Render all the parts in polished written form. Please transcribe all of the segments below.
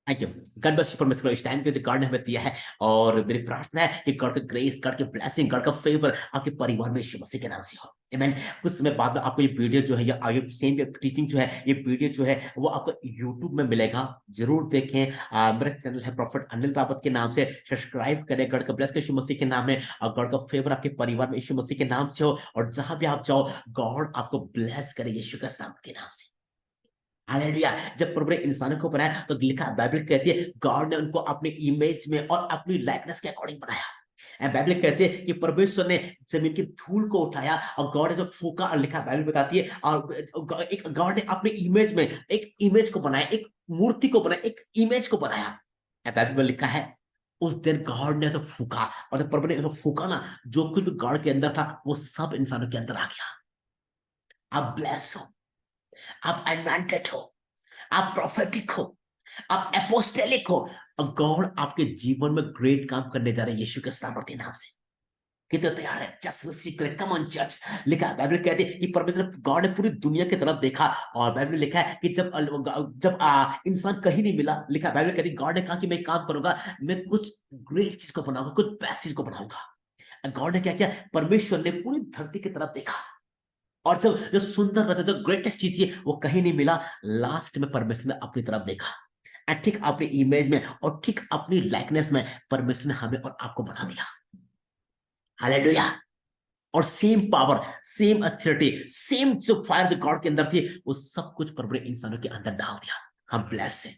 Thank you. God bless you परमेश्वर इस time के जो गॉड ने हमें दिया है, और मेरी प्रार्थना है कि गॉड का ग्रेस, गॉड की ब्लेसिंग, गॉड का फेवर आपके परिवार में यीशु मसीह के नाम से हो। आमीन। कुछ समय बाद में आपको ये वीडियो जो है, या आगे सेम टीचिंग जो है, ये वीडियो जो है वो आपको यूट्यूब में मिलेगा, जरूर देखें। मेरा चैनल है प्रॉफिट अनिल रावत के नाम से, सब्सक्राइब करें। गॉड का ब्लेस यीशु मसीह के नाम में, और गॉड का फेवर आपके परिवार में यीशु मसीह के नाम से हो, और जहां भी आप जाओ गॉड आपको ब्लेस करे यीशु के नाम के नाम से। हालेलुया। जब प्रभु ने इंसानों को बनाया तो लिखा, बाइबल कहती है गॉड ने उनको अपनी इमेज में और अपनी लाइकनेस के अकॉर्डिंग बनाया। बाइबल कहती है कि परमेश्वर ने जमीन की धूल को उठाया और गॉड ने जो फूका, और लिखा बाइबल बताती है, और एक गॉड ने अपने इमेज में एक इमेज को बनाया, एक मूर्ति को बनाया, एक इमेज को बनाया। बाइबल में लिखा है उस दिन गॉड ने ऐसा फूका, और जब प्रभु ने ऐसा फूका ना, जो कुछ भी गॉड के अंदर था वो सब इंसानों के अंदर आ गया। आप ब्लेस हो, आप एडवांटेड हो, आप प्रोफेटिक हो, आप एपोस्टेलिक हो, और गॉड आपके जीवन में ग्रेट काम करने जा रहे हैं यीशु के सामर्थ्य नाम से। कितने तैयार है? जस्ट रिसीव करें, कम ऑन चर्च। लिखा है, बाइबल कहती है कि परमेश्वर गॉड ने पूरी दुनिया की तरफ देखा, और बाइबल में लिखा है कि जब इंसान कहीं नहीं मिला, लिखा है बाइबल कहती है गॉड ने कहा कि मैं काम करूंगा, मैं कुछ ग्रेट चीज को बनाऊंगा, कुछ बेस्ट चीज को बनाऊंगा। गॉड ने क्या किया? परमेश्वर ने पूरी धरती की तरफ देखा, और जब जो सुंदर रचा, जो ग्रेटेस्ट चीज है वो कहीं नहीं मिला, लास्ट में परमेश्वर ने अपनी तरफ देखा, और ठीक अपनी इमेज में और ठीक अपनी लाइकनेस में परमेश्वर ने हमें और आपको बना दिया। हालेलुया। और same power, same authority, same जो फायर जो गॉड के अंदर थी, वो सब कुछ प्रभु ने इंसानों के अंदर डाल दिया। हम ब्लेस हैं,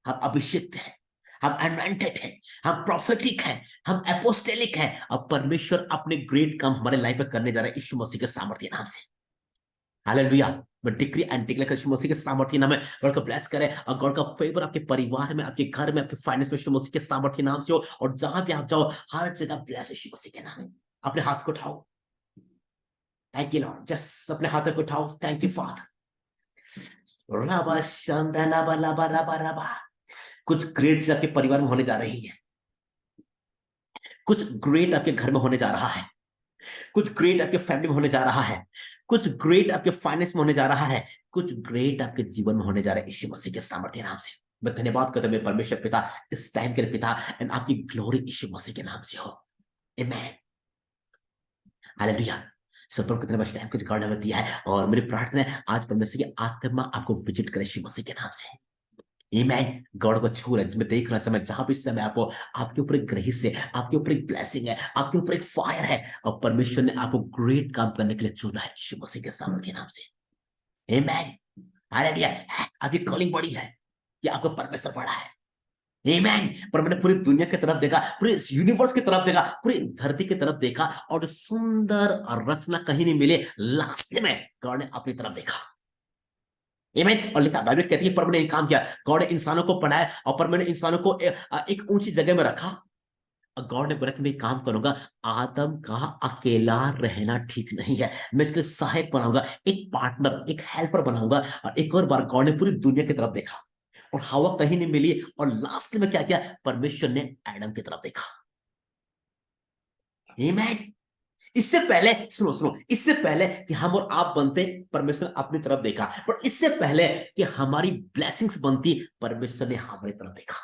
हम अभिषिक्त हैं, हम अनॉइंटेड हैं, हम प्रोफेटिक हैं, हम एपोस्टेलिक हैं, और परमेश्वर अपने ग्रेट काम हमारे लाइफ में करने जा रहे हैं यीशु मसीह के सामर्थ्य नाम से। हालेलुया। मैं डिक्री एंड डिक्लेयर कर यीशु मसीह के सामर्थ्य नाम में गॉड का ब्लेस करे, और गॉड का फेवर आपके परिवार में, आपके घर में, आपके फाइनेंस में यीशु मसीह के सामर्थ्य नाम से हो, और जहां भी आप जाओ हर जगह ब्लेस यीशु मसीह के नाम में। अपने हाथ को उठाओ, थैंक यू लॉर्ड। जस्ट अपने हाथ को उठाओ, थैंक यू फादर। रबा शंदना बला बरा बरा बा। कुछ ग्रेट आपके परिवार में होने जा रही है, कुछ ग्रेट आपके घर में होने जा रहा है, कुछ ग्रेट आपके फैमिली में होने जा रहा है, कुछ ग्रेट आपके फाइनेंस में होने जा रहा है, कुछ ग्रेट आपके जीवन में होने जा रहा है यीशु मसीह के सामर्थ्य नाम से। मैं धन्यवाद करता हूं मेरे परमेश्वर पिता, इस टाइम के लिए पिता, एंड आपकी ग्लोरी यीशु मसीह के नाम से हो। आमीन। हालेलुया। सब कितने बस टाइम कुछ गॉड ने दिया है, और मेरी प्रार्थना है आज परमेश्वर की आत्मा आपको विजिट करे यीशु मसीह के नाम से। आमीन। गॉड को छू रहे, मैं देख रहा समय, जहां भी समय आपको, आपके ऊपर एक ग्रेस है, आपके ऊपर एक ब्लेसिंग है, आपके ऊपर एक फायर है, और परमेश्वर ने आपको ग्रेट काम करने के लिए चुना है यीशु मसीह के सामर्थ्य नाम से। आमीन। हालेलुया। आपकी कॉलिंग बड़ी है कि आपको परमेश्वर पड़ा है। आमीन। पर मैंने पूरी दुनिया की तरफ देखा, पूरे यूनिवर्स की तरफ देखा, पूरी धरती की तरफ देखा, और सुंदर और रचना कहीं नहीं मिले, लास्ट में गॉड ने अपनी तरफ देखा। आमीन। और लिखा, बाइबल कहती है पर मैंने काम किया, गॉड ने इंसानों को बनाया, और पर मैंने इंसानों को एक ऊंची जगह में रखा, और गॉड ने बोला कि मैं काम करूंगा, आदम का अकेला रहना ठीक नहीं है, मैं इसके सहायक बनाऊंगा, एक पार्टनर, एक हेल्पर बनाऊंगा। और एक और बार गॉड ने पूरी दुनिया की तरफ देखा, और हवा कहीं नहीं मिली, और लास्ट में क्या किया? परमेश्वर ने एडम की तरफ देखा। आमीन। इससे पहले सुनो सुनो, इससे पहले कि हम और आप बनते, परमेश्वर ने अपनी तरफ देखा, पर इससे पहले कि हमारी ब्लेसिंग्स बनती, परमेश्वर ने हमारी तरफ देखा।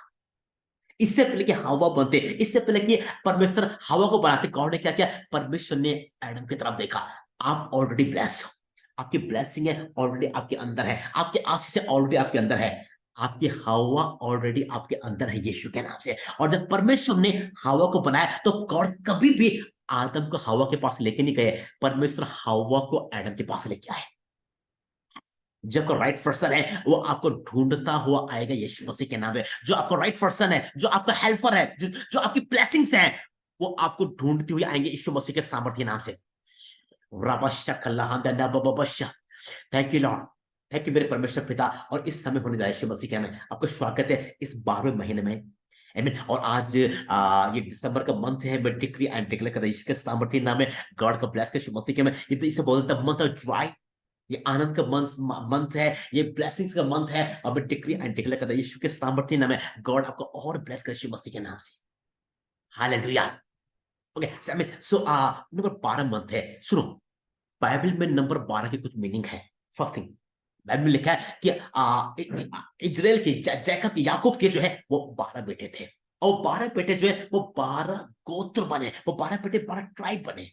इससे पहले कि हवा बनते, इससे पहले कि परमेश्वर हवा को बनाते, गॉड ने क्या किया? परमेश्वर ने एडम की तरफ देखा। आप ऑलरेडी ब्लेस हो, आपकी ब्लेसिंग है ऑलरेडी आपके अंदर है, आपके आशीष है ऑलरेडी आपके अंदर है, आपकी हवा ऑलरेडी आपके अंदर है यीशु के नाम से। और जब परमेश्वर ने हवा को बनाया, तो गॉड कभी भी आदम को हवा के पास लेके नहीं गए, परमेश्वर हवा को एडम के पास लेके आए। जो आपका राइट पर्सन है वो आपको ढूंढता हुआ आएगा यीशु मसीह के नाम में। जो आपका राइट पर्सन है, जो आपका हेल्पर है, जो आपकी ब्लेसिंग्स हैं, वो आपको ढूंढती हुई आएंगे यीशु मसीह के सामर्थ्य नाम से। Thank you Lord. Thank you मेरे परमेश्वर पिता। और इस समय होने जाए यीशु मसीह के में आपका स्वागत है इस 12वें महीने में। आमीन। और आज ये दिसंबर का मंथ है, मैं डिक्री एंड डिक्लेयर करता हूं यीशु के सामर्थ्य नाम में, गॉड का ब्लेस कर यीशु मसीह के में। ये तो इसे बोलते हैं मंथ ऑफ जॉय, ये आनंद का मंथ है, ये ब्लेसिंग्स का मंथ है। और मैं डिक्री एंड डिक्लेयर करता हूं यीशु के सामर्थ्य नाम में, गॉड आपको और ब्लेस करे यीशु मसीह के नाम से। Hallelujah. Okay, so number 12 month है। सुनो, बाइबल में नंबर 12 की कुछ मीनिंग है। फर्स्ट थिंग, बाइबल में लिखा है कि इजराइल के जैकब याकूब के जो है वो 12 बेटे थे, और 12 बेटे जो है वो 12 गोत्र बने, वो 12 बेटे 12 ट्राइब बने,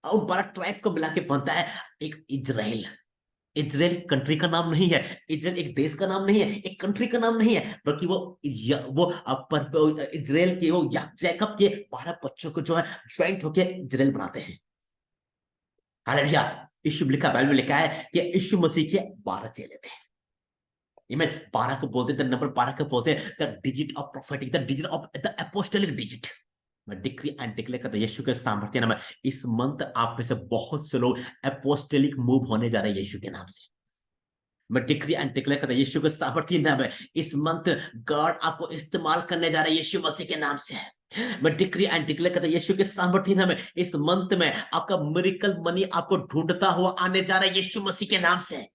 और 12 ट्राइब्स को मिला के बनता है एक इजराइल। इजराइल कंट्री का नाम नहीं है, इजराइल एक देश का नाम नहीं है, एक कंट्री का नाम नहीं है, बल्कि इजराइल के वो जैकब के 12 बच्चों को जो है ज्वाइंट होकर इजराइल बनाते हैं। हालेलुया। यीशु लिखा, बाइबल में लिखा है कि यीशु मसीह के 12 चेले थे। Amen। 12 को बोलते हैं, नंबर 12 को बोलते हैं the digit of prophetic, the digit of the apostolic digit. मैं डिक्री एंड डिक्लेयर करता हूं यीशु के सामर्थ्य नाम है। इस मंथ आप में से बहुत से लोग अपोस्टोलिक मूव होने जा रहे हैं यीशु के नाम से। मैं डिक्री एंड डिक्लेयर करता हूं यीशु के सामर्थ्य नाम है। इस मंथ गॉड आपको इस्तेमाल करने जा रहा है यीशु मसीह के नाम से। मैं डिक्री एंड डिक्लेयर करता हूं यीशु के सामर्थ्य नाम है। इस मंथ में आपका मिरेकल मनी आपको ढूंढता हुआ आने जा रहा है यीशु मसीह के नाम से।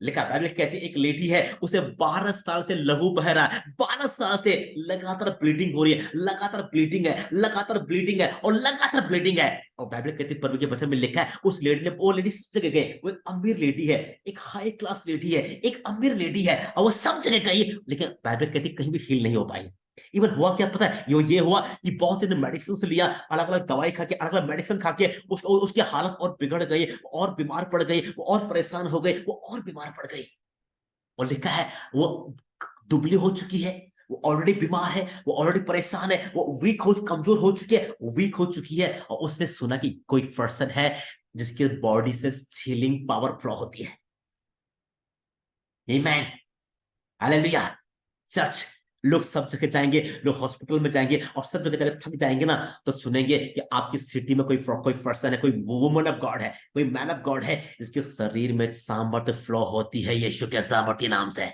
लिखा, बाइबल कहती है एक लेडी है, उसे 12 साल से लहू बह रहा है, 12 साल से लगातार ब्लीडिंग हो रही है, लगातार ब्लीडिंग है, लगातार ब्लीडिंग है, और लगातार ब्लीडिंग है। और बाइबल कहती है, प्रभु के वचन में लिखा है उस लेडी ने, वो लेडी सब जगह गई, वो एक अमीर लेडी है, एक हाई क्लास लेडी है, एक अमीर लेडी है, और वो सब जगह गई, लेकिन बाइबल कहती कहीं भी हील नहीं हो पाई। इवन हुआ क्या पता है, ये हुआ कि बहुत से ने मेडिसिन लिया, अलग अलग दवाई खा के, अलग अलग मेडिसिन खा के उसकी हालत और बिगड़ गई, और बीमार पड़ गई, वो और परेशान हो गई, वो और बीमार पड़ गई। और लिखा है वो दुबली हो चुकी है, वो ऑलरेडी बीमार है, वो ऑलरेडी परेशान है, वो कमजोर हो चुकी है, वो वीक हो चुकी है। और उसने सुना कि कोई पर्सन है जिसके बॉडी से हीलिंग पावर फ्लो होती है। आमीन, हालेलुया। चर्च, लोग सब जगह जाएंगे, लोग हॉस्पिटल में जाएंगे, और सब जगह जगह थक जाएंगे ना, तो सुनेंगे कि आपकी सिटी में कोई पर्सन है, कोई वुमन ऑफ गॉड है, कोई मैन ऑफ गॉड है, जिसके शरीर में सामर्थ्य फ्लो होती है यीशु के सामर्थ्य नाम से।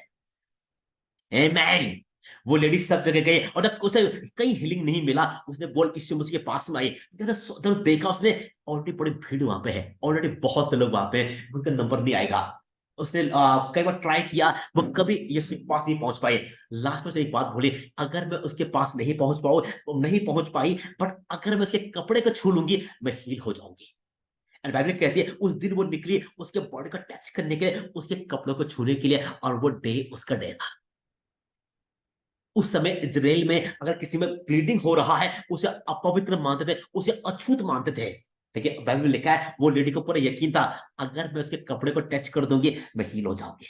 आमीन। वो लेडी सब जगह गई, और जब उसे कहीं हीलिंग नहीं मिला, उसने बोल यीशु मसीह के पास में आई, देखा उसने ऑलरेडी बड़ी भीड़ वहां पे है, ऑलरेडी बहुत से लोग वहां पे, उनका नंबर नहीं आएगा। उसने कई बार ट्राई किया, वो कभी यीशु के पास नहीं पहुंच पाए। लास्ट में उसने एक बात बोली, अगर मैं उसके पास नहीं पहुंच पाऊं, तो नहीं पहुंच पाई, बट अगर मैं उसके कपड़े को छू लूंगी, मैं हील हो जाऊंगी। एंड बाइबल कहती है उस दिन वो निकली उसके बॉडी का टच करने के लिए, उसके कपड़ों को छूने के लिए, और वो डे उसका डे था। उस समय इजराइल में अगर किसी में ब्लीडिंग हो रहा है, उसे अपवित्र मानते थे, उसे अछूत मानते थे। देखिए बाइबल में लिखा है वो लेडी को पूरा यकीन था, अगर मैं उसके कपड़े को टच कर दूंगी, मैं हील हो जाऊंगी।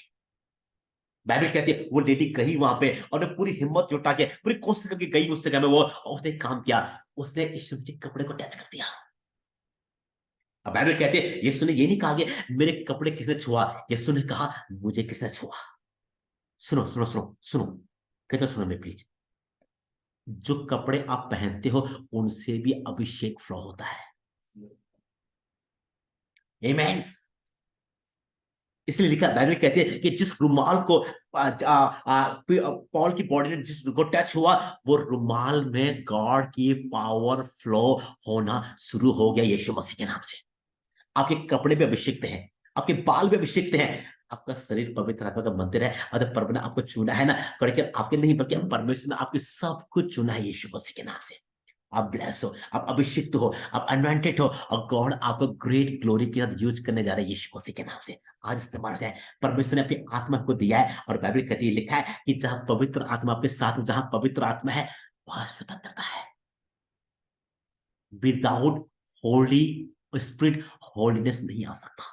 बाइबल कहती है वो लेडी गई वहां पे, और पूरी हिम्मत जुटा के, पूरी कोशिश करके गई उस जगह में वो, और उसने काम किया, उसने यीशु के कपड़े को टच कर दिया। अब बाइबल कहती है यीशु ने ये नहीं कहा कि मेरे कपड़े किसने छुआ, यीशु ने कहा मुझे किसने छुआ। सुनो सुनो सुनो सुनो, कहते सुनो मैं प्लीज, जो कपड़े आप पहनते हो उनसे भी अभिषेक फ्लो होता है। आमीन। इसलिए लिखा, बाइबल कहती है कि जिस रुमाल को पॉल की बॉडी ने जिस को टच हुआ, वो रुमाल में गॉड की पावर फ्लो होना शुरू हो गया यीशु मसीह के नाम से। आपके कपड़े भी अभिषिक्त हैं, आपके बाल भी अभिषिक्त हैं, आपका शरीर पवित्र आत्मा का मंदिर है, और परम ने आपको चुना है ना, करके आपके नहीं बल्कि परमेश्वर ने आपके सब कुछ चुना है यीशु मसीह के नाम से। आप ब्लेस हो, आप अभिषिक्त हो, आप अनॉइंटेड हो, और गॉड आपको ग्रेट ग्लोरी के साथ यूज करने जा रहे हैं यीशु मसीह के नाम से। आज इस्तेमाल हो जाए, परमेश्वर ने अपनी आत्मा को दिया है, और बाइबल कहती है, लिखा है कि जहां पवित्र आत्मा आपके साथ, जहां पवित्र आत्मा है वहां स्वतंत्रता है। विदाउट होली स्पिरिट होलीनेस नहीं आ सकता।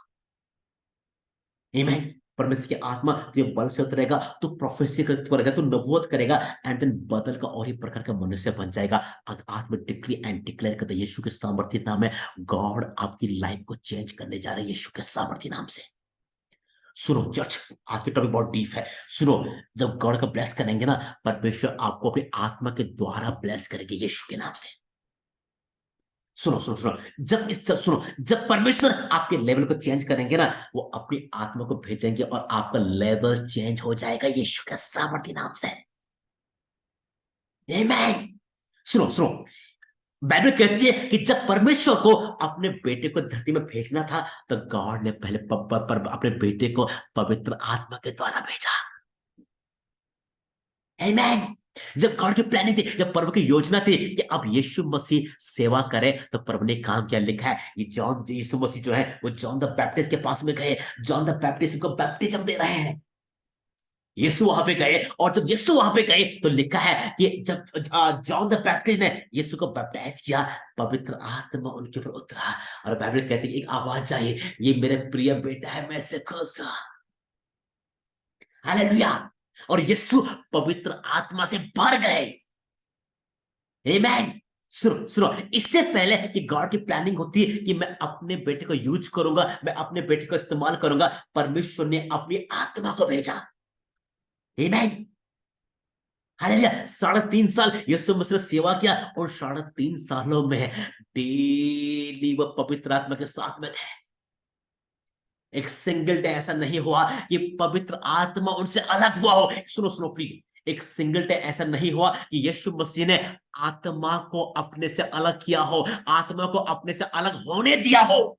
आमीन। परमेश्वर की आत्मा तुझे बल से उतरेगा, तू प्रोफेसी करेगा, तू नबूवत करेगा, एंड देन बदल का और ही प्रकार का मनुष्य बन जाएगा। आज आत्मा डिक्री एंड डिक्लेयर करता है यीशु के सामर्थ्य नाम है, गॉड आपकी लाइफ को चेंज करने जा रहा है यीशु के सामर्थ्य नाम से। सुनो चर्च, आज की टॉपिक बहुत डीप है। सुनो, जब गॉड का ब्लेस करेंगे ना, परमेश्वर आपको अपनी आत्मा के द्वारा ब्लेस करेंगे यीशु के नाम से। सुनो सुनो सुनो, सुनो, जब परमेश्वर आपके लेवल को चेंज करेंगे ना, वो अपनी आत्मा को भेजेंगे, और आपका लेवल चेंज हो जाएगा यीशु के सामर्थ्य नाम से। आमीन। सुनो सुनो, बाइबल कहती है कि जब परमेश्वर को अपने बेटे को धरती में भेजना था, तो गॉड ने पहले अपने बेटे को पवित्र आत्मा के द्वारा भेजा। आमीन। जब गॉड की प्लानिंग थी, जब प्रभु की योजना थी कि अब यीशु मसीह सेवा करे, तो प्रभु ने काम किया। लिखा है ये जॉन यीशु मसीह जो है वो जॉन द बैप्टिस्ट के पास में गए। जॉन द बैप्टिस्ट को बैप्टिज्म दे रहे हैं। यीशु वहां पे गए, और जब यीशु वहां पे गए तो लिखा है कि जब जॉन द बैप्टिस्ट ने यीशु को बैप्टाइज किया, पवित्र आत्मा उनके ऊपर उतरा, और बाइबल कहती है एक आवाज आई, ये मेरे प्रिय बेटा है, मैं इससे खुश हूं। हालेलुया। और यीशु पवित्र आत्मा से भर गए। आमेन। सुनो सुनो, इससे पहले कि गॉड की प्लानिंग होती है कि मैं अपने बेटे को यूज करूंगा, मैं अपने बेटे को इस्तेमाल करूंगा, परमेश्वर ने अपनी आत्मा को भेजा। आमेन। हालेलुया। 3.5 साल यीशु मसीह ने सेवा किया, और 3.5 सालों में डेली वो पवित्र आत्मा के साथ में थे। एक सिंगल डे ऐसा नहीं हुआ कि पवित्र आत्मा उनसे अलग हुआ हो। सुनो सुनो प्लीज, एक सिंगल डे ऐसा नहीं हुआ कि यीशु मसीह ने आत्मा को अपने से अलग किया हो, आत्मा को अपने से अलग होने दिया हो।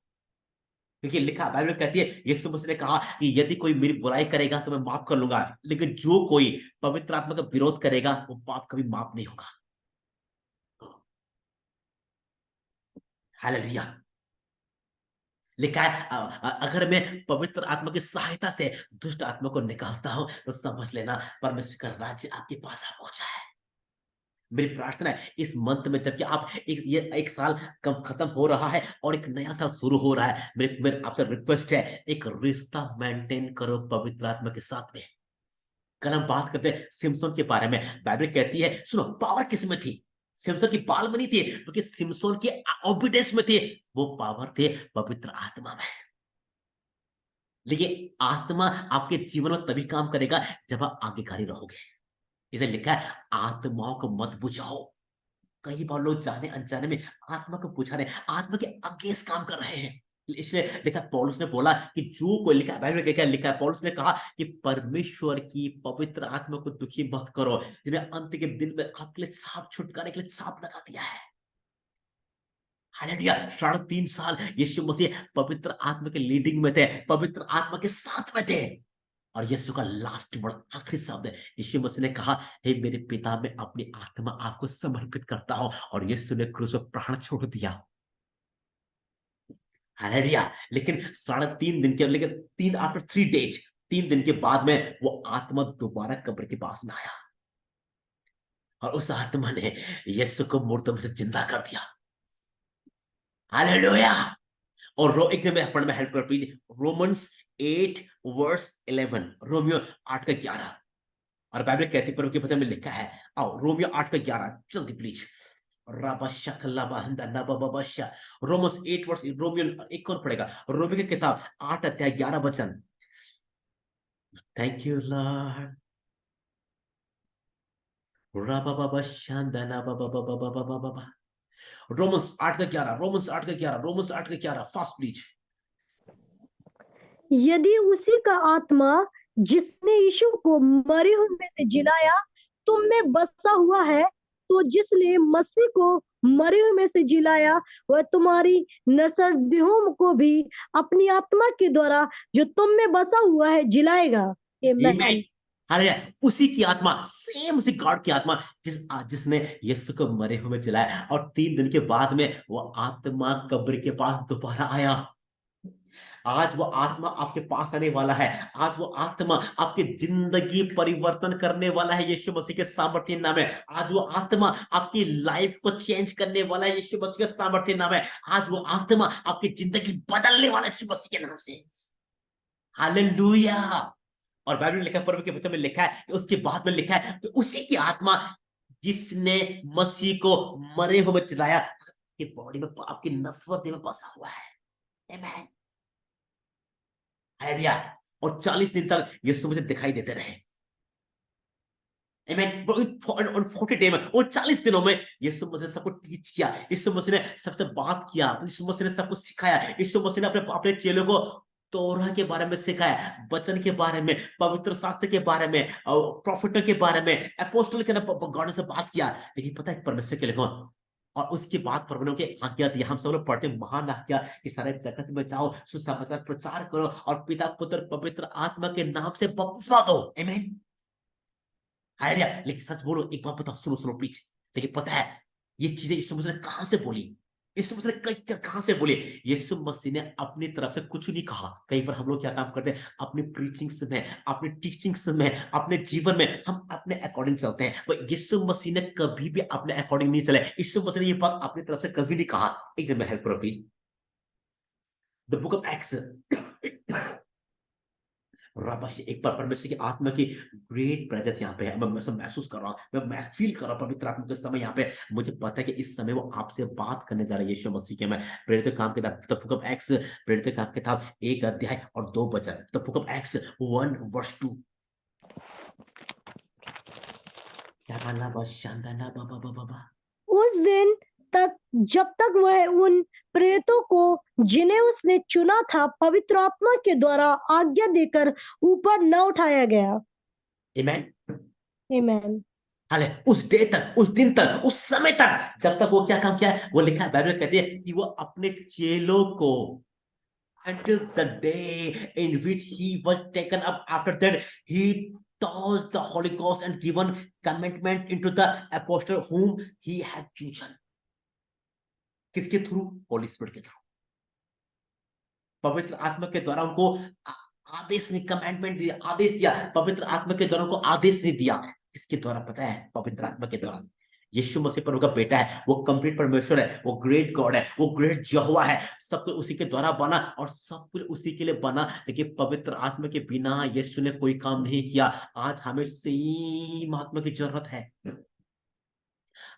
क्योंकि लिखा, बाइबल कहती है यीशु मसीह ने कहा कि यदि कोई मेरी बुराई करेगा तो मैं माफ कर लूंगा, लेकिन जो कोई पवित्र आत्मा का विरोध करेगा वो पाप कभी माफ नहीं होगा। हालेलुया। लिखा है अगर मैं पवित्र आत्मा की सहायता से दुष्ट आत्मा को निकालता हूं, तो समझ लेना परमेश्वर का राज्य आपके पास आ पहुंचा है। मेरी प्रार्थना है इस मंथ में, जबकि आप ये एक साल कम खत्म हो रहा है और एक नया साल शुरू हो रहा है, मेरे मेरे आपसे रिक्वेस्ट है, एक रिश्ता मेंटेन करो पवित्र आत्मा के साथ में। कल हम बात करते हैं सिमसोन के बारे में। बाइबल कहती है, सुनो, पावर किस में थी? सिमसोन की बाल बनी थी, क्योंकि सिमसोन के ओबीडियंस में थे। वो पावर थे पवित्र आत्मा में। लेकिन आत्मा आपके जीवन में तभी काम करेगा जब आप आज्ञाकारी रहोगे। इसे लिखा है, आत्माओं को मत बुझाओ। कई बार लोग जाने अनजाने में आत्मा को बुझा रहे हैं, आत्मा के अगेंस्ट काम कर रहे हैं। इसलिए लिखा, पौलुस ने बोला कि जो कोई, लिखा है बाइबल में क्या लिखा है, पौलुस ने कहा कि परमेश्वर की पवित्र आत्मा को दुखी मत करो, जिन्हें अंत के दिन में आपके लिए सांप छुटकारे के लिए सांप लगा दिया है। हालेलुया। 3.5 साल यीशु मसीह पवित्र आत्मा के लीडिंग में थे, पवित्र आत्मा के साथ में थे। और यीशु का लास्ट वर्ड, आखिरी शब्द, यीशु मसीह ने कहा, हे मेरे पिता, मैं अपनी आत्मा आपको समर्पित करता हूं। और यीशु ने क्रूस पर प्राण छोड़ दिया। हालेलुया। लेकिन 3.5 दिन के, लेकिन 3 डेज, 3 दिन के बाद में वो आत्मा दोबारा कब्र के पास में आया, और उस आत्मा ने यीशु को मुर्दों में से जिंदा कर दिया। हालेलुया। और एक जब मैं पढ़ने में हेल्प कर, प्लीज, रोमन्स 8:11, रोमियो 8:11। और बाइबल कहती है, प्रभु के वचन में लिखा है, आओ रोमियो 8:11 जल्दी प्लीज। रोमन्स 8 वर्स, रोमियो एक कौन पढ़ेगा? रोमियो की किताब 8 अध्याय 11 वचन। Thank you Lord. Romans 8:11 fast please. यदि उसी का आत्मा जिसने यीशु को मरे हुए में से जिलाया तुम में बसा हुआ है, तो जिसने मसीह को मरे हुए में से जिलाया वह तुम्हारी नश्वर देहों को भी अपनी आत्मा के द्वारा जो तुम में बसा हुआ है जिलाएगा। आमीन। हालेलुया। उसी की आत्मा, सेम उसी गॉड की आत्मा जिसने यीशु को मरे हुए जलाया, और 3 दिन के बाद में वो आत्मा कब्र के पास दोबारा आया। आज वो आत्मा आपके पास आने वाला है। आज वो आत्मा आपकी जिंदगी परिवर्तन करने वाला है यीशु मसीह के सामर्थ्य नाम है। आज वो आत्मा आपकी लाइफ को चेंज करने वाला है यीशु मसीह के सामर्थ्य नाम है। आज वो आत्मा आपकी जिंदगी बदलने वाला है यीशु मसीह के नाम से। हालेलुया। और बाइबल में लिखा है, प्रभु के वचन में लिखा है कि उसके बाद में लिखा है कि उसी की आत्मा जिसने मसीह को मरे हुए जलाया, आपकी बॉडी में, आपकी नस्वत में बसा हुआ है। आमीन। हालेलुया। और 40 दिन तक यीशु मुझे दिखाई देते रहे। आमीन। और 40 डे में, और 40 दिनों में यीशु मसीह ने सबको टीच किया, यीशु मसीह ने सबसे बात किया, यीशु मसीह ने सबको सिखाया, यीशु मसीह ने अपने अपने चेलों को तोरा के बारे में सिखाया, वचन के बारे में, पवित्र शास्त्र के बारे में, प्रोफेटों के बारे में, अपोस्टल के गॉड से बात किया। लेकिन पता है परमेश्वर के लिए कौन? और उसके बाद प्रभु ने उनकी आज्ञा दी, हम सब लोग पढ़ते हैं महान आज्ञा कि सारे जगत में जाओ, सुसमाचार प्रचार करो और पिता पुत्र पवित्र आत्मा के नाम से बपतिस्मा दो। आमीन। हालेलुया। लेकिन सच बोलो, एक बात बताओ, सुनो सुनो प्लीज। लेकिन पता है ये चीजें यीशु मसीह ने कहां से बोली? यीशु मसीह ने कहां से बोली? यीशु मसीह ने अपनी तरफ से कुछ नहीं कहा। कई बार हम लोग क्या काम करते हैं, अपनी प्रीचिंग्स में, अपनी टीचिंग्स में, अपने जीवन में हम अपने अकॉर्डिंग चलते हैं। पर यीशु मसीह ने कभी भी अपने अकॉर्डिंग नहीं चले। यीशु मसीह ने ये बात अपनी तरफ से कभी नहीं कहा। एक दिन में हेल्प करो please. The book of Acts, राबाशी, एक बार परमेश्वर की आत्मा की ग्रेट प्रेजेंस यहाँ पे है। मैं महसूस कर रहा हूँ, मैं फील कर रहा हूँ पवित्र आत्मा के समय यहाँ पे। मुझे पता है कि इस समय वो आपसे बात करने जा रहा है यीशु मसीह के। मैं प्रेरित काम किताब द बुक ऑफ एक्ट्स, प्रेरित काम किताब 1 अध्याय और 2 वचन, the book of Acts 1 verse 2। क्या बाला बा शांदाना बाबा बाबा बा। उस दिन तक, जब तक वह उन प्रेरितों को जिन्हें उसने चुना था पवित्र आत्मा के द्वारा आज्ञा देकर ऊपर न उठाया गया। आमेन। आमेन। हाले उस डे तक, उस दिन तक, उस समय तक, जब तक वो क्या काम किया है, वो लिखा है बाइबल कहती है कि वो अपने चेलों को, until the day in which he was taken up, after that he taught the Holy Ghost and given commandment into the apostle whom he had chosen. किसके थ्रू? होली स्पिरिट के थ्रू। पवित्र आत्मा के द्वारा उनको आदेश नहीं, कमांडमेंट दिया, आदेश दिया। पवित्र आत्मा के द्वारा उनको आदेश नहीं दिया। किसके द्वारा पता है? पवित्र आत्मा के द्वारा। यीशु मसीह पर उनका बेटा है, वो कंप्लीट परमेश्वर है, वो ग्रेट गॉड है, वो ग्रेट यहोवा है। सब कुछ उसी के द्वारा बना और सब कुछ उसी के लिए बना। लेकिन पवित्र आत्मा के बिना यीशु ने कोई काम नहीं किया। आज हमें सेम आत्मा की जरूरत है।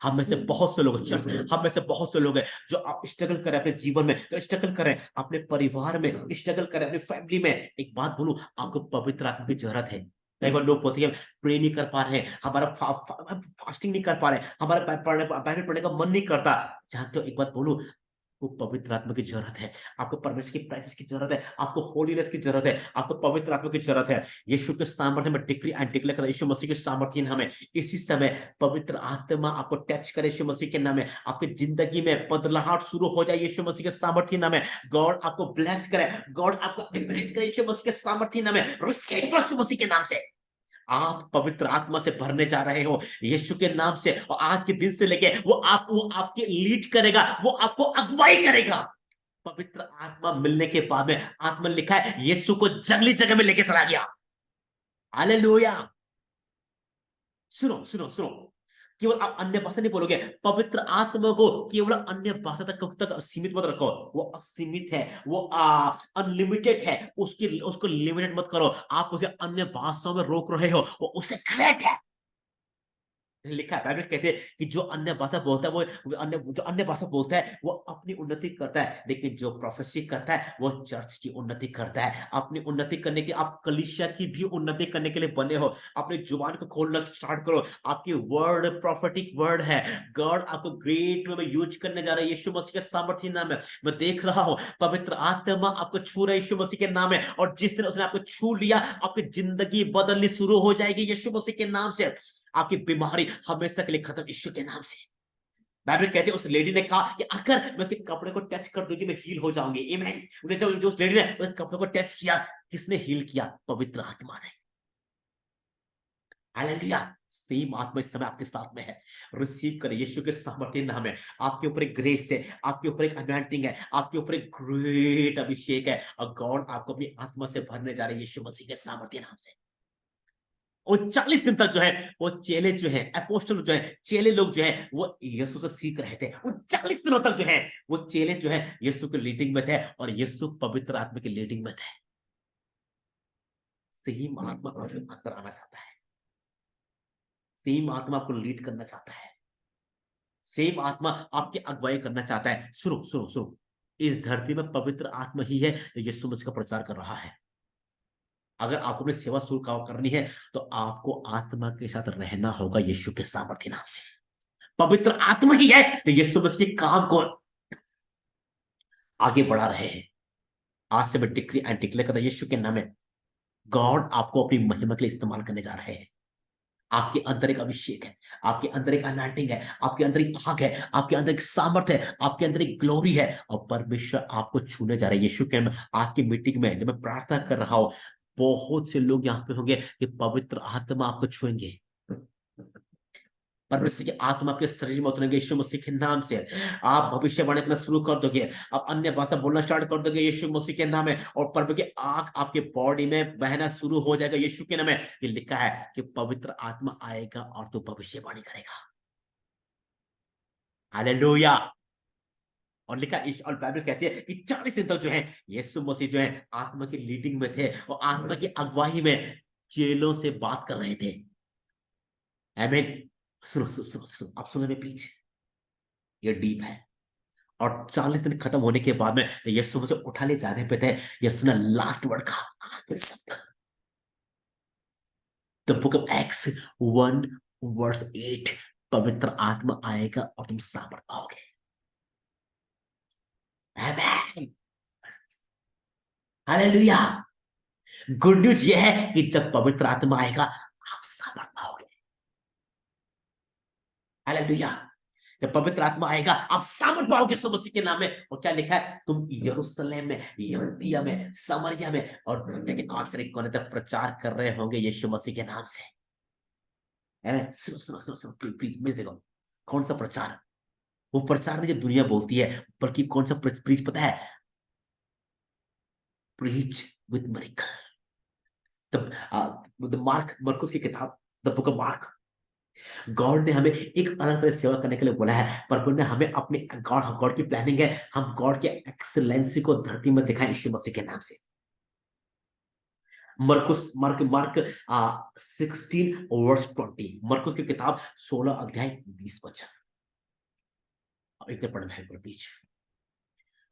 हम में से बहुत से लोग चर्च, हम में से बहुत से लोग हैं जो आप स्ट्रगल करें अपने जीवन में, तो स्ट्रगल करें अपने परिवार में, स्ट्रगल करें अपनी फैमिली में। एक बात बोलूं, आपको पवित्र आत्मा की जरूरत है। कई बार लोग बोलते हैं प्रे नहीं कर पा रहे हैं, हमारा फास्टिंग नहीं कर पा रहे हैं, हमारा बाइबल पढ़ने का मन नहीं करता। जानते हो, एक बात बोलूं, आपको पवित्र आत्मा की जरूरत है, आपको परमेश्वर की प्रेजेंस की जरूरत है, आपको होलीनेस की जरूरत है, आपको पवित्र आत्मा की जरूरत है। यीशु के सामर्थ्य में डिक्री एंड डिक्लेयर करता, यीशु मसीह के सामर्थ्य हमें इसी समय पवित्र आत्मा आपको टच करे यीशु मसीह के नाम में। आपकी जिंदगी में बदलाव शुरू हो जाए यीशु मसीह के सामर्थ्य नाम में। गॉड आपको ब्लेस करे, गॉड आपको ब्लेस करे यीशु मसीह के सामर्थ्य नाम में। रिसीव यीशु मसीह के नाम से। आप पवित्र आत्मा से भरने जा रहे हो यीशु के नाम से, और आज के दिन से लेके वो आपके लीड करेगा, वो आपको अगुवाई करेगा। पवित्र आत्मा मिलने के बाद में, आत्मा लिखा है यीशु को जंगली जगह में लेके चला गया। हालेलुया। सुनो सुनो सुनो, केवल आप अन्य भाषा नहीं बोलोगे। पवित्र आत्मा को केवल अन्य भाषा तक सीमित मत रखो। वो असीमित है, वो अनलिमिटेड है। उसको लिमिटेड मत करो। आप उसे अन्य भाषाओं में रोक रहे हो, वो उसे ग्रेट है। लिखा है, बाइबल कहते हैं कि जो अन्य भाषा बोलता है जो अन्य भाषा बोलता है वो अपनी उन्नति करता है, लेकिन जो प्रोफेसी करता है वो चर्च की उन्नति करता है। अपनी उन्नति करने के, आप कलीसिया की भी उन्नति करने के लिए बने हो। अपने जुबान को खोलना स्टार्ट करो। आपकी वर्ड प्रोफेटिक वर्ड है। गॉड आपको ग्रेट वे में यूज करने जा रहा है यीशु मसीह के सामर्थ्य नाम है। मैं देख रहा हूं पवित्र आत्मा आपको छू रहा है यीशु मसीह के नाम है, और जिस दिन उसने आपको छू लिया, आपकी जिंदगी बदलनी शुरू हो जाएगी यीशु मसीह के नाम से। आपकी बीमारी हमेशा के लिए खत्म यीशु के नाम से। बाइबल कहते हैं उस लेडी ने कहा कि अगर मैं उसके कपड़े को टच कर दूंगी मैं हील हो जाऊंगी। आमीन। उन्हें जो उस लेडी ने उसके कपड़े को टच किया, किसने हील किया? पवित्र आत्मा ने। हालेलुया। सेम आत्मा इस समय आपके साथ में है। रिसीव करें यीशु के सामर्थ्य नाम है। आपके ऊपर एक ग्रेस है, आपके ऊपर एक अनॉइंटिंग है, आपके ऊपर एक ग्रेट अभिषेक है, और गॉड आपको अपनी आत्मा से भरने जा रहे हैं यीशु मसीह के सामर्थ्य नाम से। और 40 दिन तक जो है वो चेले जो है, अपोस्टल जो है, चेले लोग जो है वो यीशु से सीख रहे थे। उन 40 दिनों तक जो है वो चेले जो है यीशु के लीडिंग में थे, और यीशु पवित्र आत्मा की लीडिंग में थे। सेम आत्मा आपके अंदर आना चाहता है। सेम आत्मा आपको लीड करना चाहता है। सेम आत्मा आपकी अगुवाई करना चाहता है। सुनो सुनो सुनो, इस धरती में पवित्र आत्मा ही है जो यीशु मसीह का प्रचार कर रहा है। अगर आपको अपनी सेवा शुरू करनी है तो आपको आत्मा के साथ रहना होगा यीशु के सामर्थ्य नाम से। पवित्र आत्मा ही है तो यीशु मसीह के काम को आगे बढ़ा रहे हैं। आज से मैं डिक्री एंड डिक्लेयर करता यीशु के नाम में, गॉड आपको अपनी महिमा के लिए इस्तेमाल करने जा रहे हैं। आपके अंदर एक अभिषेक है, आपके अंदर एक अनॉइंटिंग है, आपके अंदर एक आग है, आपके अंदर एक सामर्थ है, आपके अंदर एक ग्लोरी है, और परमेश्वर आपको छूने जा रहे हैं यीशु के नाम में। आज की मीटिंग में जब मैं प्रार्थना कर रहा हूं, बहुत से लोग यहाँ पे होंगे कि पवित्र आत्मा आपको छुएंगे। परमेश्वर की आत्मा आपके शरीर में उतरेंगे यीशु मसीह के नाम से। आप भविष्यवाणी करना शुरू कर दोगे, आप अन्य भाषा बोलना स्टार्ट कर दोगे यीशु मसीह के नाम में, और प्रभु की आग आपके बॉडी में बहना शुरू हो जाएगा यीशु के नाम में। ये लिखा है कि पवित्र आत्मा आएगा और तू भविष्यवाणी करेगा। हालेलुया। और लिखा इस और बाइबल कहती है कि 40 दिन तक जो है यीशु मसीह जो है आत्मा की लीडिंग में थे और आत्मा की अगुवाई में चेलों से बात कर रहे थे। आमीन। सुनो सुनो सुनो सुनो, आप सुनो में प्लीज, ये डीप है। और 40 दिन खत्म होने के बाद में यीशु मसीह उठा ले जाने पे थे, यीशु ने लास्ट वर्ड कहा, आखिरी शब्द। The book of Acts 1 verse 8, पवित्र आत्मा आएगा और तुम सामर्थ पाओगे। आमीन। हालेलुया। गुड न्यूज यह है कि जब पवित्र आत्मा आएगा आप सामर्थ पाओगे। हालेलुया। जब पवित्र आत्मा आएगा आप सामर्थ पाओगे यीशु मसीह के नाम में। और क्या लिखा है, तुम यरूशलेम में, यहूदिया में, सामरिया में और दुनिया के आखिरी कोने तक प्रचार कर रहे होंगे यीशु मसीह के नाम से। सुनो सुनो सुनो सुनो, प्लीज मेरे देखो, कौन सा प्रचार? वो प्रचार में जो दुनिया बोलती है, बल्कि कौन सा प्रीच पता है? Preach with miracle. The mark, मरकुस की किताब, the book of mark. God ने हमें एक अलग तरह से सेवा करने के लिए बोला है, पर ने हमें अपने गॉड गॉड की प्लानिंग है, हम गॉड के एक्सीलेंसी को धरती में दिखाएं यीशु मसीह के नाम से। मरकुस मार्क मार्क 16 वर्स 20, मरकुस की किताब 16 अध्याय 20 वचन। अब एक पढ़ना है प्लीज।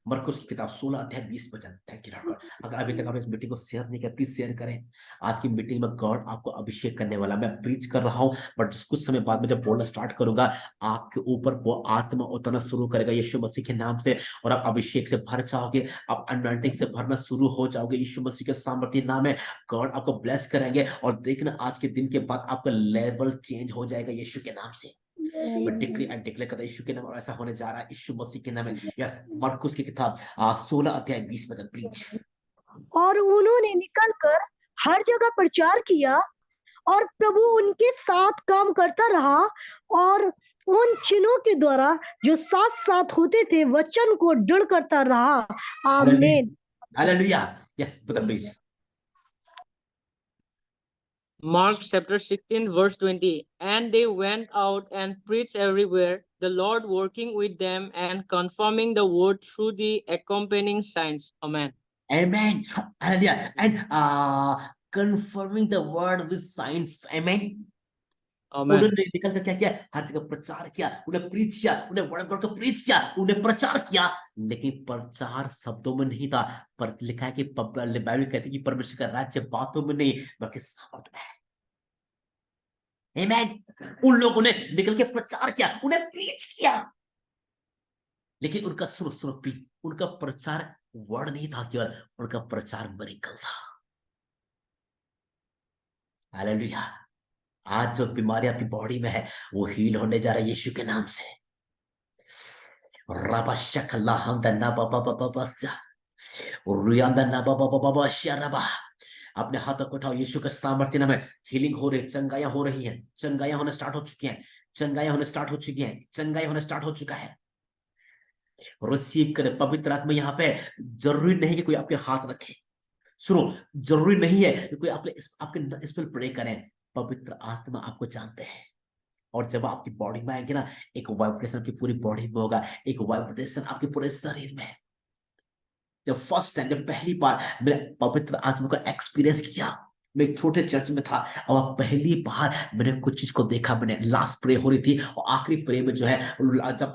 मरकुस की किताब 16 अध्याय 20 वचन। Thank you Lord. अगर अभी तक आप इस मीटिंग को शेयर नहीं किया, प्लीज शेयर करें। आज की मीटिंग में गॉड आपको अभिषेक करने वाला, मैं प्रीच कर रहा हूं, बट कुछ समय बाद में जब बोलना स्टार्ट करूंगा आपके ऊपर वो आत्मा उतरना शुरू करेगा यीशु मसीह के नाम से, और आप अभिषेक से भर जाओगे, आप अनॉइंटिंग से भरना शुरू हो जाओगे यीशु मसीह के सामर्थ्य नाम में। गॉड आपको ब्लेस करेंगे और देखना आज के दिन के बाद आपका लेवल चेंज हो जाएगा यीशु के नाम से। मैं डिक्री एंड डिक्लेयर करता यीशु के नाम, और ऐसा होने जा रहा है यीशु मसीह के नाम में। यस, मरकुस की किताब 16 अध्याय 20 वचन प्लीज। और उन्होंने निकलकर हर जगह प्रचार किया और प्रभु उनके साथ काम करता रहा, और उन चिन्हों के द्वारा जो साथ साथ होते थे वचन को दृढ़ करता रहा। आमीन। Hallelujah. Yes brother please. Mark chapter 16 verse 20, and they went out and preached everywhere, the Lord working with them and confirming the word through the accompanying signs. Amen. Amen. Hallelujah. And confirming the word with signs. Amen. Amen. उन्होंने निकल कर क्या किया? हर जगह प्रचार किया, उन्हें preach किया, उन्हें वर्ड गॉड को प्रीच किया, उन्हें प्रचार किया। लेकिन प्रचार शब्दों में नहीं था, पर लिखा है कि बाइबल कहती है कि परमेश्वर का राज्य बातों में नहीं बल्कि सामर्थ में है। आमीन। उन लोगों ने निकल के प्रचार किया, उन्हें प्रीच किया, लेकिन उनका उनका प्रचार वर्ड नहीं था, केवल उनका प्रचार मिरेकल था। हालेलुया। आज जो बीमारी आपकी बॉडी में है वो हील होने जा रहा है यीशु के नाम से। अपने हाथों को उठाओ, यीशु के सामर्थ्य नाम में हीलिंग हो रही है, चंगाइयां हो रही हैं, चंगाइयां होने स्टार्ट हो चुकी हैं, चंगाइयां होने स्टार्ट हो चुकी हैं, चंगाइयां होने स्टार्ट हो चुका है। रिसीव करें पवित्र आत्मा। यहाँ पे जरूरी नहीं कि कोई आपके हाथ रखे, सुनो, जरूरी नहीं है कि कोई आपके इस पर प्रे करें। पवित्र आत्मा आपको जानते हैं, और जब आपकी बॉडी में आएंगे ना, एक वाइब्रेशन आपकी पूरी बॉडी में होगा, एक वाइब्रेशन आपके पूरे शरीर में। जब फर्स्ट टाइम, जब पहली बार मैंने पवित्र आत्मा का एक्सपीरियंस किया, मैं एक छोटे चर्च में था और पहली बार मैंने कुछ चीज को देखा। मैंने लास्ट प्रे हो रही थी और आखिरी प्रे में जो है, जब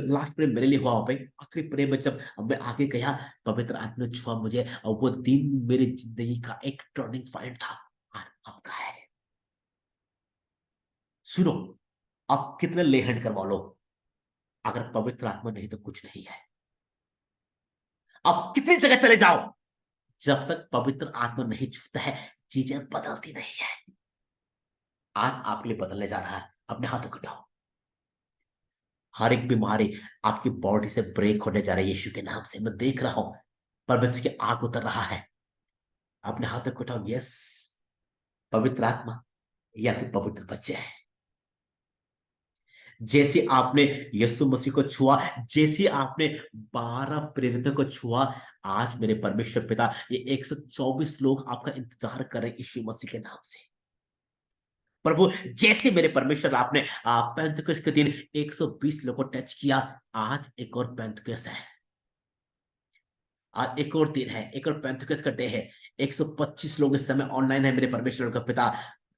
लास्ट प्रे मेरे लिए हुआ भाई, आखिरी प्रे में जब मैं आगे गया, पवित्र आत्मा ने छुआ मुझे, और वो दिन मेरी जिंदगी का एक टर्निंग पॉइंट था। आज आपका है। सुनो, आप कितने ले हैंड करवा लो, अगर पवित्र आत्मा नहीं तो कुछ नहीं है। आप कितनी जगह चले जाओ, जब तक पवित्र आत्मा नहीं छूता है चीजें बदलती नहीं है। आज आपके लिए बदलने जा रहा है, अपने हाथों को उठाओ। हर एक बीमारी आपकी बॉडी से ब्रेक होने जा रही है यीशु के नाम से। मैं देख रहा हूं परमेश्वर की आग उतर रहा है। अपने हाथों को उठाओ। यस, पवित्र आत्मा, ये आपके पवित्र बच्चे हैं। जैसे आपने यीशु मसीह को छुआ, जैसे आपने 12 प्रेरितों को छुआ, आज मेरे परमेश्वर पिता ये 124 लोग आपका इंतजार कर रहे हैं यीशु मसीह के नाम से। प्रभु, जैसे मेरे परमेश्वर आपने पेंतुकोस के दिन 120 लोगों को टच किया, आज एक और पेंतुकोस है, आज एक और दिन है, एक और पेंतुकोस का डे है। 125 लोग इस समय ऑनलाइन है मेरे परमेश्वर का पिता।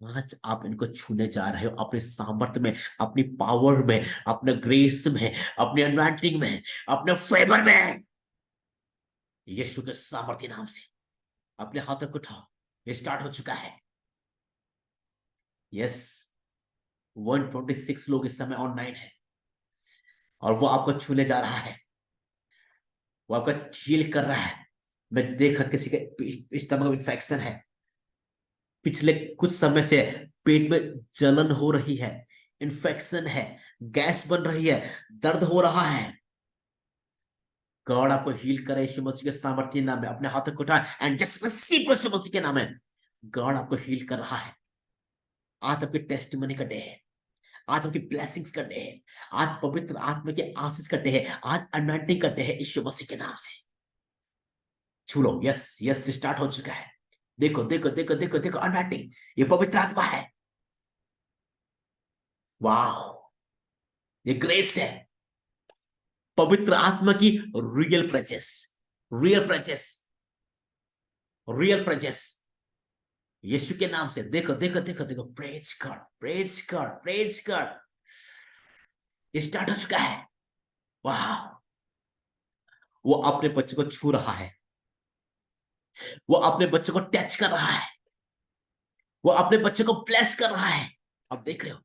आज आप इनको छूने जा रहे हो अपने सामर्थ्य में, अपनी पावर में, अपने ग्रेस में, अपने अनॉइंटिंग में, अपने फेवर में, यीशु के सामर्थ्य नाम से। अपने हाथों को उठाओ, ये स्टार्ट हो चुका है। यस, 126 लोग इस समय ऑनलाइन है और वो आपको छूने जा रहा है, वो आपका हील कर रहा है। मैं देख रहा किसी के स्टमक में इन्फेक्शन है, पिछले कुछ समय से पेट में जलन हो रही है, इन्फेक्शन है, गैस बन रही है, दर्द हो रहा है। गॉड आपको हील करे यीशु मसीह के सामर्थ्य नाम में। अपने हाथों को उठाएं एंड जस्ट रिसीव यीशु मसीह के नाम में। गॉड आपको हील कर रहा है। आज आपके टेस्टिमनी का डे है, आज आपकी ब्लेसिंग्स का डे है, आज पवित्र आत्मा के आशीष का डे है, आज अनॉइंटिंग का डे है यीशु मसीह के नाम से। छू लो। यस यस, स्टार्ट हो चुका है। देखो देखो देखो देखो देखो, अनॉइंटिंग, ये पवित्र आत्मा है। वाह, ये ग्रेस है, पवित्र आत्मा की real presence, real presence, real presence यीशु के नाम से। देखो देखो देखो देखो, praise God, praise God, praise God. ये स्टार्ट हो चुका है। वाह, वो अपने बच्चे को छू रहा है, वो अपने बच्चे को टच कर रहा है, वो अपने बच्चे को ब्लेस कर रहा है। अब देख रहे हो,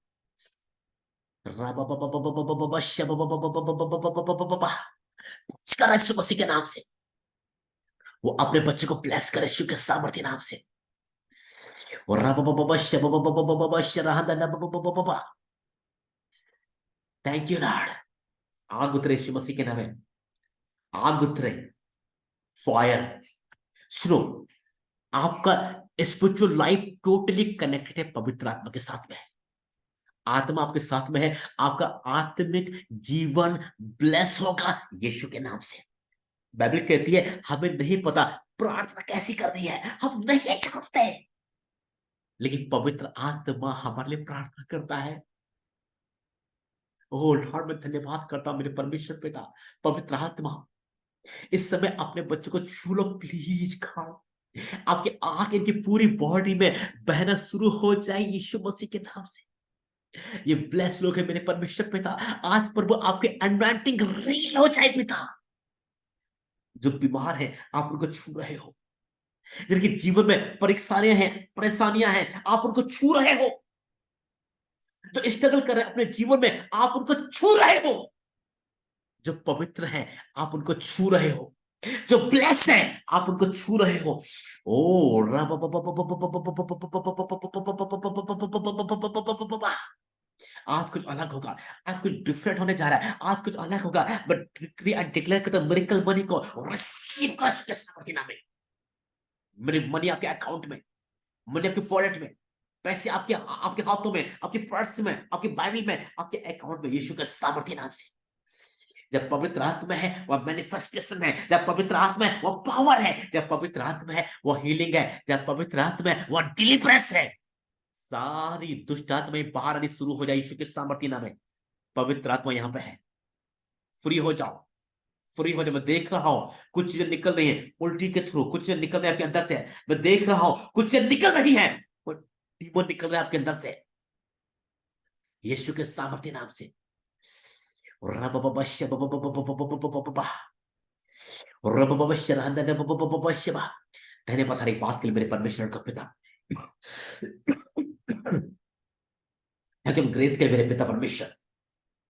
यीशु मसीह के नाम से वो अपने बच्चे को ब्लेस करे यीशु के सामर्थ्य नाम से। Thank you Lord. आग उतरे यीशु मसीह के नाम में, आग उतरे, फायर। सुनो, आपका स्पिरिचुअल लाइफ टोटली कनेक्टेड है पवित्र आत्मा के साथ में। आत्मा आपके साथ में है, आपका आत्मिक जीवन ब्लेस होगा यीशु के नाम से। बाइबल कहती है हमें नहीं पता प्रार्थना कैसी करनी है, हम नहीं जानते, लेकिन पवित्र आत्मा हमारे लिए प्रार्थना करता है। ओह लॉर्ड, मैं धन्यवाद करता हूं मेरे परमेश्वर पिता। पवित्र आत्मा इस समय अपने बच्चों को छू लो प्लीज गॉड। आपके आंख इनकी पूरी बॉडी में बहना शुरू हो जाए यीशु मसीह के नाम से। ये ब्लेस लोग है मेरे परमेश्वर पिता। आज प्रभु आपके अनॉइंटिंग रियल हो जाए पिता। जो बीमार है आप उनको छू रहे हो, जिनके जीवन में परीक्षाएं हैं, परेशानियां हैं, आप उनको छू रहे हो। जो स्ट्रगल कर रहे हैं अपने जीवन में, आप उनको छू रहे हो। जो पवित्र है आप उनको छू रहे हो, जो ब्लेस है आप उनको छू रहे हो। ओ आज कुछ अलग होगा, आज कुछ डिफरेंट होने जा रहा है, आज कुछ अलग होगा। बट डिक्लेयर करता मिरेकल मनी को रिसीव कर उसके सामर्थ्य नाम में। मेरी मनी आपके अकाउंट में, मनी आपके वॉलेट में, पैसे आपके आपके हाथों में, आपके पर्स में, आपके बाइबल में, आपके अकाउंट में, यीशु के सामर्थ्य नाम से। जब पवित्र आत्मा है वह मैनिफेस्टेशन है, जब पवित्र आत्मा है वह पावर है, जब पवित्र आत्मा है वह हीलिंग है, जब पवित्र आत्मा है वह डिलीवरेंस है। सारी दुष्ट आत्माएं बाहर आनी शुरू हो जाए यीशु के सामर्थ्य नाम में। पवित्र आत्मा यहां पे है, फ्री हो जाओ, फ्री हो जाओ। मैं देख रहा हूं कुछ चीजें निकल रही हैं उल्टी के थ्रू, कुछ चीजें निकल रही है आपके अंदर से। मैं देख रहा हूं कुछ चीजें निकल रही है, डीमन निकल रहा है आपके अंदर से यीशु के सामर्थ्य नाम से। धन्यवाद हर एक बात के लिए मेरे परमेश्वर का पिता। ग्रेस के लिए मेरे पिता परमेश्वर।